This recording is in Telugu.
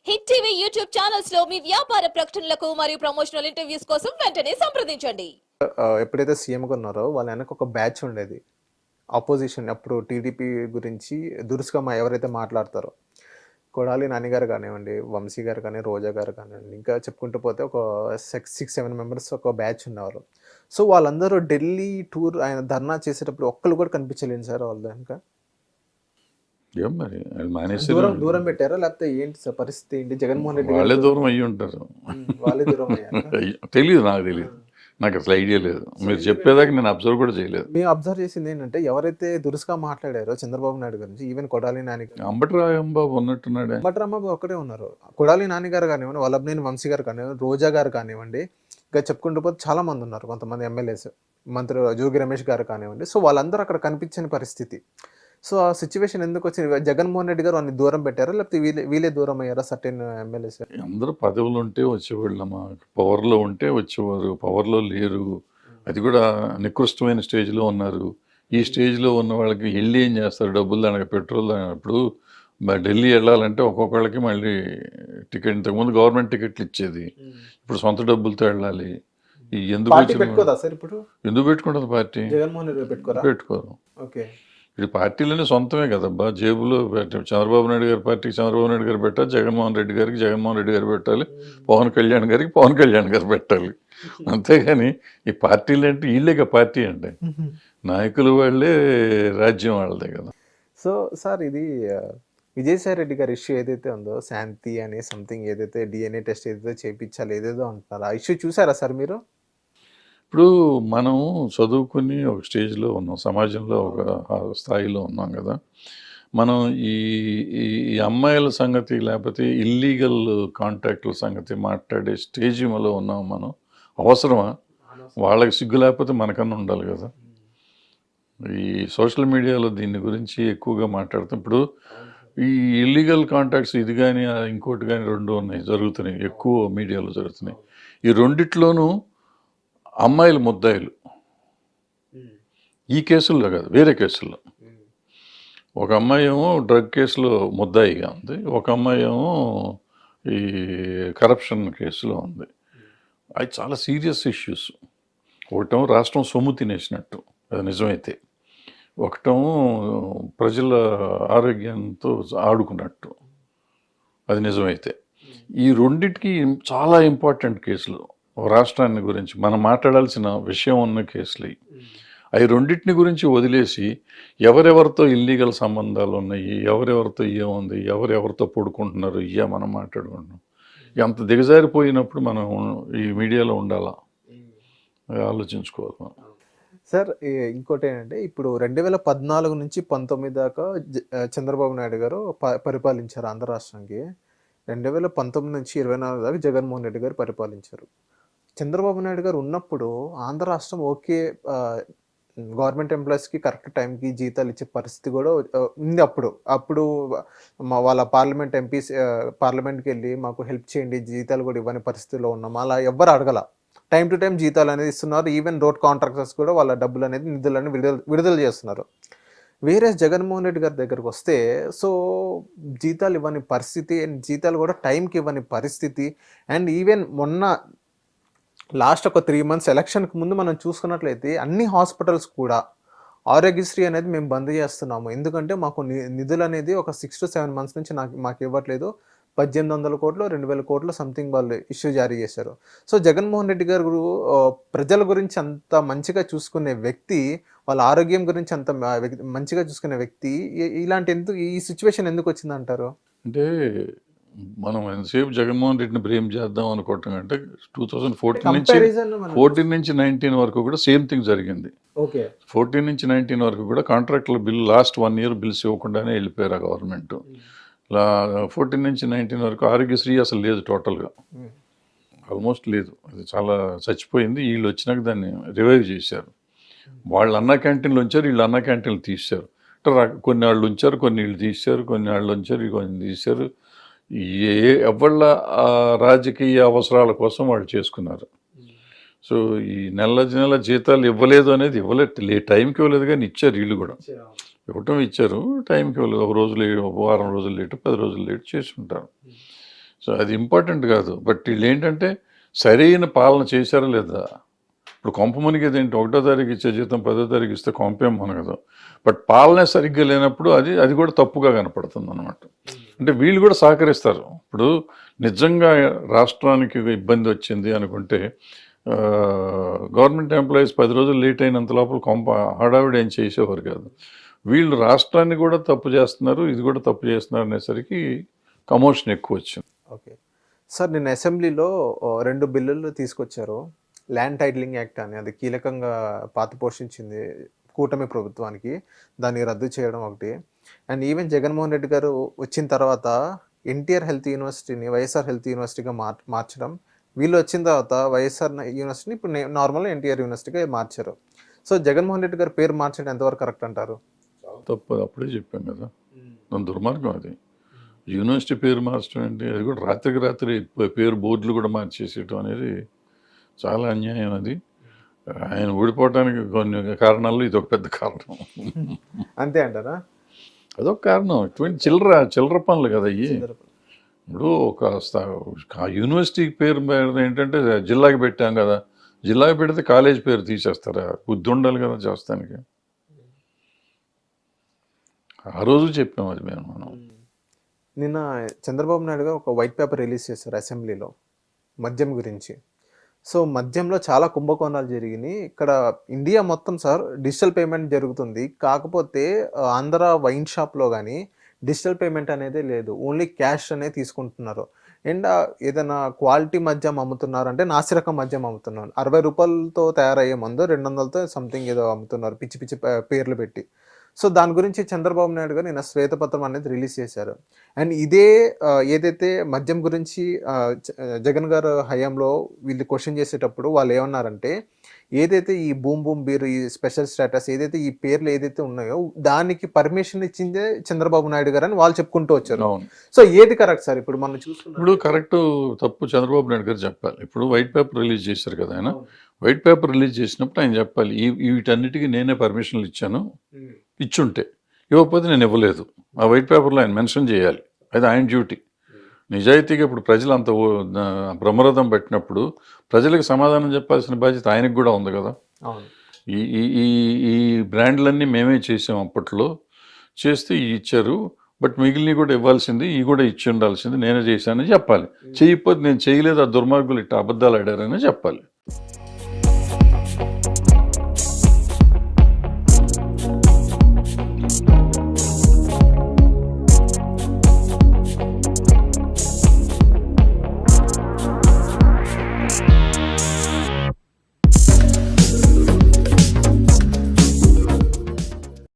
హిట్ టీవీ యూట్యూబ్ ఛానల్స్ లో మీ వ్యాపార ప్రకటనలకు మరియు ప్రమోషనల్ ఇంటర్వ్యూస్ కోసం వెంటనే సంప్రదించండి. ఎప్పుడైతే సీఎంగా ఉన్నారో వాళ్ళ వెనక ఒక బ్యాచ్ ఉండేది. ఆపోజిషన్ అప్పుడు టీడీపీ గురించి దురుసుగా ఎవరైతే మాట్లాడతారో కొడాలి నాని గారు కానివ్వండి, వంశీ గారు కానీ, రోజా గారు కానివ్వండి, ఇంకా చెప్పుకుంటూ పోతే ఒక 6-7 మెంబర్స్ ఒక బ్యాచ్ ఉన్నారు. సో వాళ్ళందరూ ఢిల్లీ టూర్ ఆయన ధర్నా చేసేటప్పుడు ఒక్కళ్ళు కూడా కనిపించలేదు సార్ వాళ్ళ వెనక. ఏం మరి మానేసి దూరం పెట్టారా లేకపోతే ఏంటి సార్ పరిస్థితి ఏంటి? జగన్మోహన్ రెడ్డి వాళ్ళే దూరం అయ్యి ఉంటారు. వాళ్ళే దూరం అయ్యారు. తెలియదు, నాకు తెలియదు, నాకు అసలు ఐడియా లేదు. మీరు చెప్పేదాకా నేను అబ్జర్వ్ కూడా చేయలేదు. మేము అబ్జర్వ్ చేసింది ఏంటంటే ఎవరైతే దురుసుగా మాట్లాడారో చంద్రబాబు నాయుడు గురించి, ఈవెన్ కొడాలి నాని అంబటి రాంబాబు ఉన్నట్టున్నాడే. అంబట్రాంబాబు ఒక్కడే ఉన్నారు. కొడాలి నాని గారు కానివ్వండి, వల్లభనేని వంశీ గారు కానివ్వండి, రోజా గారు కానివ్వండి, ఇంకా చెప్పుకుంటూ పోతే చాలా మంది ఉన్నారు. కొంతమంది ఎమ్మెల్యేస్, మంత్రి జోగి రమేష్ గారు కానివ్వండి. సో వాళ్ళందరూ అక్కడ కనిపించని పరిస్థితి. సో ఆ సిచ్యువేషన్ ఎందుకు వచ్చింది? జగన్మోహన్ రెడ్డి గారు అన్ని దూరం పెట్టారా లేకపోతే వీళ్ళే దూరం అయ్యారా సర్టెన్ ఎమ్మెల్యేస్? అందరూ పదవులు ఉంటే వచ్చేవాళ్ళమ్మా, పవర్లో ఉంటే వచ్చేవారు, పవర్లో లేరు. అది కూడా నికృష్టమైన స్టేజ్లో ఉన్నారు. ఈ స్టేజ్లో ఉన్న వాళ్ళకి వెళ్ళి ఏం చేస్తారు? డబ్బులు దానికి పెట్రోల్ ఇప్పుడు ఢిల్లీ వెళ్ళాలంటే ఒక్కొక్కళ్ళకి మళ్ళీ టికెట్, ఇంతకుముందు గవర్నమెంట్ టికెట్లు ఇచ్చేది, ఇప్పుడు సొంత డబ్బులతో వెళ్ళాలి. ఎందుకు ఎందుకు పెట్టుకుంటుంది పార్టీ? జగన్మోహన్ రెడ్డి పెట్టుకోరు. ఓకే, ఇది పార్టీలోనే సొంతమే కదబ్బా, జేబులో చంద్రబాబు నాయుడు గారి పార్టీకి చంద్రబాబు నాయుడు గారు పెట్టాలి, జగన్మోహన్ రెడ్డి గారికి జగన్మోహన్ రెడ్డి గారు పెట్టాలి, పవన్ కళ్యాణ్ గారికి పవన్ కళ్యాణ్ గారు పెట్టాలి. అంతేగాని ఈ పార్టీలు అంటే వీళ్ళేగా పార్టీ అంటే, నాయకులు వాళ్ళే, రాజ్యం వాళ్ళదే కదా. సో సార్ ఇది విజయసాయి రెడ్డి గారి ఇష్యూ ఏదైతే ఉందో, శాంతి అనే సంథింగ్ ఏదైతే డిఎన్ఏ టెస్ట్ ఏదైతే చేయించాలి ఏదేదో అంటున్నారు, ఆ ఇష్యూ చూసారా సార్ మీరు? ఇప్పుడు మనం చదువుకుని ఒక స్టేజ్లో ఉన్నాం, సమాజంలో ఒక స్థాయిలో ఉన్నాం కదా. మనం ఈ అమ్మాయిల సంగతి లేకపోతే ఇల్లీగల్ కాంటాక్ట్ల సంగతి మాట్లాడే స్టేజ్లో ఉన్నాం మనం. అవసరమా? వాళ్ళకి సిగ్గు లేకపోతే మనకన్నా ఉండాలి కదా. ఈ సోషల్ మీడియాలో దీని గురించి ఎక్కువగా మాట్లాడుతాం. ఇప్పుడు ఈ ఇల్లీగల్ కాంటాక్ట్స్ ఇది కానీ ఇంకోటి కానీ రెండు ఉన్నాయి, జరుగుతున్నాయి, ఎక్కువ మీడియాలో జరుగుతున్నాయి. ఈ రెండిట్లోనూ అమ్మాయిలు ముద్దాయిలు. ఈ కేసుల్లో కాదు, వేరే కేసుల్లో. ఒక అమ్మాయి ఏమో డ్రగ్ కేసులో ముద్దాయిగా ఉంది, ఒక అమ్మాయి ఏమో ఈ కరప్షన్ కేసులో ఉంది. అవి చాలా సీరియస్ ఇష్యూస్. ఒకటేమో రాష్ట్రం సొమ్ము తినేసినట్టు, అది నిజమైతే. ఒకటేమో ప్రజల ఆరోగ్యంతో ఆడుకున్నట్టు, అది నిజమైతే. ఈ రెండిటికి చాలా ఇంపార్టెంట్ కేసులు. రాష్ట్రాన్ని గురించి మనం మాట్లాడాల్సిన విషయం ఉన్న కేసులు అవి. రెండింటిని గురించి వదిలేసి ఎవరెవరితో ఇల్లీగల్ సంబంధాలు ఉన్నాయి, ఎవరెవరితో ఏముంది, ఎవరెవరితో పడుకుంటున్నారు, మనం మాట్లాడుకుంటున్నాం. ఎంత దిగజారిపోయినప్పుడు మనం ఈ మీడియాలో ఉండాలా, ఆలోచించుకోవాలి మనం. సార్ ఇంకోటి ఏంటంటే, ఇప్పుడు 2014 నుంచి 19 దాకా చంద్రబాబు నాయుడు గారు పరిపాలించారు ఆంధ్ర రాష్ట్రానికి. 2019 నుంచి 24 దాకా జగన్మోహన్ రెడ్డి గారు పరిపాలించారు. చంద్రబాబు నాయుడు గారు ఉన్నప్పుడు ఆంధ్ర రాష్ట్రం ఓకే, గవర్నమెంట్ ఎంప్లాయీస్కి కరెక్ట్ టైంకి జీతాలు ఇచ్చే పరిస్థితి కూడా ఉంది. అప్పుడు వాళ్ళ పార్లమెంట్ ఎంపీస్ పార్లమెంట్కి వెళ్ళి మాకు హెల్ప్ చేయండి, జీతాలు కూడా ఇవ్వని పరిస్థితిలో ఉన్నాం. అలా ఎవ్వరు అడగల. టైం టు టైం జీతాలు అనేది ఇస్తున్నారు. ఈవెన్ రోడ్ కాంట్రాక్టర్స్ కూడా వాళ్ళ డబ్బులు అనేది నిధులను విడుదల చేస్తున్నారు. వేరే జగన్మోహన్ రెడ్డి గారి దగ్గరకు వస్తే సో జీతాలు ఇవ్వని పరిస్థితి, అండ్ జీతాలు కూడా టైంకి ఇవ్వని పరిస్థితి. అండ్ ఈవెన్ మొన్న లాస్ట్ ఒక 3 months ఎలక్షన్కి ముందు మనం చూసుకున్నట్లయితే అన్ని హాస్పిటల్స్ కూడా ఆరోగ్యశ్రీ అనేది మేము బంద్ చేస్తున్నాము, ఎందుకంటే మాకు నిధులు అనేది ఒక 6 to 7 months నుంచి మాకు ఇవ్వట్లేదు. 1800 కోట్లు 2000 కోట్లు సంథింగ్ వాళ్ళు ఇష్యూ జారీ చేశారు. సో జగన్మోహన్ రెడ్డి గారు ప్రజల గురించి అంత మంచిగా చూసుకునే వ్యక్తి, వాళ్ళ ఆరోగ్యం గురించి అంత మంచిగా చూసుకునే వ్యక్తి, ఈ సిచ్యువేషన్ ఎందుకు వచ్చిందంటారు? అంటే మనం ఎంతసేపు జగన్మోహన్ రెడ్డిని బ్లేమ్ చేద్దాం అనుకోవటం అంటే 2014 నుంచి 19 వరకు కూడా సేమ్ థింగ్ జరిగింది. 14 నుంచి 19 వరకు కూడా కాంట్రాక్టుల బిల్లు లాస్ట్ 1 year బిల్స్ ఇవ్వకుండానే వెళ్ళిపోయారు గవర్నమెంట్. 14 నుంచి 19 వరకు ఆరోగ్యశ్రీ అసలు లేదు, టోటల్గా ఆల్మోస్ట్ లేదు, అది చాలా చచ్చిపోయింది. వీళ్ళు వచ్చినాక దాన్ని రివైవ్ చేశారు. వాళ్ళు అన్న క్యాంటీన్లు ఉంచారు, వీళ్ళు అన్న క్యాంటీన్లు తీశారు. కొన్ని వాళ్ళు ఉంచారు, కొన్ని వీళ్ళు తీశారు, కొన్ని వాళ్ళు ఉంచారు, కొన్ని తీశారు. ఎవళ్ళ రాజకీయ అవసరాల కోసం వాళ్ళు చేసుకున్నారు. సో ఈ నెల జీతాలు ఇవ్వలేదు అనేది టైంకి ఇవ్వలేదు, కానీ ఇచ్చారు. వీళ్ళు కూడా ఇవ్వటం ఇచ్చారు, టైంకి ఇవ్వలేదు. ఒక రోజు లేట్, ఒక వారం రోజులు లేటు, 10 రోజులు లేటు చేసుకుంటారు. సో అది ఇంపార్టెంట్ కాదు. బట్ వీళ్ళు ఏంటంటే సరైన పాలన చేశారా లేదా. ఇప్పుడు కొంప మునిగేది ఏంటి, 1వ తారీఖు ఇచ్చే జీతం 10వ తారీఖు ఇస్తే కొంపేం మునగదు. బట్ పాలనే సరిగ్గా లేనప్పుడు అది కూడా తప్పుగా కనపడుతుంది అనమాట. అంటే వీళ్ళు కూడా సహకరిస్తారు. ఇప్పుడు నిజంగా రాష్ట్రానికి ఇబ్బంది వచ్చింది అనుకుంటే గవర్నమెంట్ ఎంప్లాయీస్ 10 రోజులు లేట్ అయినంత లోపల కొంప హడావిడి ఏం చేసేవారు కాదు. వీళ్ళు రాష్ట్రాన్ని కూడా తప్పు చేస్తున్నారు, ఇది కూడా తప్పు చేస్తున్నారు అనేసరికి కమోషన్ ఎక్కువ వచ్చింది. ఓకే సార్, నిన్న అసెంబ్లీలో 2 బిల్లులు తీసుకొచ్చారు. ల్యాండ్ టైటిలింగ్ యాక్ట్ అని, అది కీలకంగా పాత్ర పోషించింది కూటమి ప్రభుత్వానికి. దాన్ని రద్దు చేయడం ఒకటి. అండ్ ఈవెన్ జగన్మోహన్ రెడ్డి గారు వచ్చిన తర్వాత ఎన్టీఆర్ హెల్త్ యూనివర్సిటీని వైఎస్ఆర్ హెల్త్ యూనివర్సిటీగా మార్చడం, వీళ్ళు వచ్చిన తర్వాత వైఎస్ఆర్ యూనివర్సిటీని ఇప్పుడు నార్మల్గా ఎన్టీఆర్ యూనివర్సిటీగా మార్చారు. సో జగన్మోహన్ రెడ్డి గారు పేరు మార్చడం ఎంతవరకు కరెక్ట్ అంటారు? తప్పు, అప్పుడే చెప్పాం కదా, దాని దుర్మార్గం అది. యూనివర్సిటీ పేరు మార్చడం ఏంటి, అది కూడా రాత్రికి రాత్రి పేరు బోర్డులు కూడా మార్చేసేయటం అనేది చాలా అన్యాయం. అది ఆయన ఓడిపోవడానికి కొన్ని కారణాల్లో ఇది ఒక పెద్ద కారణం. అంతే అంటారా? అదొక కారణం. ఇటువంటి చిల్లర పనులు కదా అయ్యి. ఇప్పుడు ఒక యూనివర్సిటీ పేరు ఏంటంటే జిల్లాకి పెట్టాం కదా, జిల్లాకి పెడితే కాలేజ్ పేరు తీసేస్తారా? బుద్ధి ఉండాలి కదా చేస్తానికి. ఆ రోజు చెప్పాం అది మనం. నిన్న చంద్రబాబు నాయుడు గారు ఒక వైట్ పేపర్ రిలీజ్ చేశారు అసెంబ్లీలో మద్యం గురించి. సో మద్యంలో చాలా కుంభకోణాలు జరిగినాయి. ఇక్కడ ఇండియా మొత్తం సార్ డిజిటల్ పేమెంట్ జరుగుతుంది. కాకపోతే ఆంధ్ర వైన్ షాప్లో కానీ డిజిటల్ పేమెంట్ అనేది లేదు, ఓన్లీ క్యాష్ అనేది తీసుకుంటున్నారు. అండ్ ఏదైనా క్వాలిటీ మద్యం అమ్ముతున్నారు అంటే నాసిరకం మద్యం అమ్ముతున్నారు. 60 రూపాయలతో తయారయ్యే మందు 200తో సంథింగ్ ఏదో అమ్ముతున్నారు, పిచ్చి పిచ్చి పేర్లు పెట్టి. సో దాని గురించి చంద్రబాబు నాయుడు గారు నిన్న శ్వేతపత్రం అనేది రిలీజ్ చేశారు. అండ్ ఇదే ఏదైతే మద్యం గురించి జగన్ గారు హయాంలో వీళ్ళు క్వశ్చన్ చేసేటప్పుడు వాళ్ళు ఏమన్నారంటే, ఏదైతే ఈ బూమ్ బీర్, ఈ స్పెషల్ స్టేటస్, ఏదైతే ఈ పేర్లు ఏదైతే ఉన్నాయో దానికి పర్మిషన్ ఇచ్చిందే చంద్రబాబు నాయుడు గారు అని వాళ్ళు చెప్పుకుంటూ వచ్చారు. సో ఏది కరెక్ట్ సార్? ఇప్పుడు మనం చూసుకున్నాం, ఇప్పుడు కరెక్ట్ తప్పు చంద్రబాబు నాయుడు గారు చెప్పాలి. ఇప్పుడు వైట్ పేపర్ రిలీజ్ చేశారు కదా ఆయన, వైట్ పేపర్ రిలీజ్ చేసినప్పుడు ఆయన చెప్పాలి, వీటన్నిటికీ నేనే పర్మిషన్లు ఇచ్చాను, ఇచ్చుంటే. ఇవ్వకపోతే నేను ఇవ్వలేదు, ఆ వైట్ పేపర్లో ఆయన మెన్షన్ చేయాలి. అది ఆయన డ్యూటీ. నిజాయితీగా ఇప్పుడు ప్రజలు అంత బ్రహ్మరథం పెట్టినప్పుడు ప్రజలకు సమాధానం చెప్పాల్సిన బాధ్యత ఆయనకు కూడా ఉంది కదా. ఈ ఈ ఈ బ్రాండ్లన్నీ మేమే చేసాం, అప్పట్లో చేస్తే ఇచ్చారు, బట్ మిగిలినవి కూడా ఇవ్వాల్సింది, ఈ కూడా ఇచ్చి ఉండాల్సింది, నేనే చేశానని చెప్పాలి. చేయకపోతే నేను చేయలేదు, ఆ దుర్మార్గులు ఇట్లా అబద్ధాలు ఆడారని చెప్పాలి.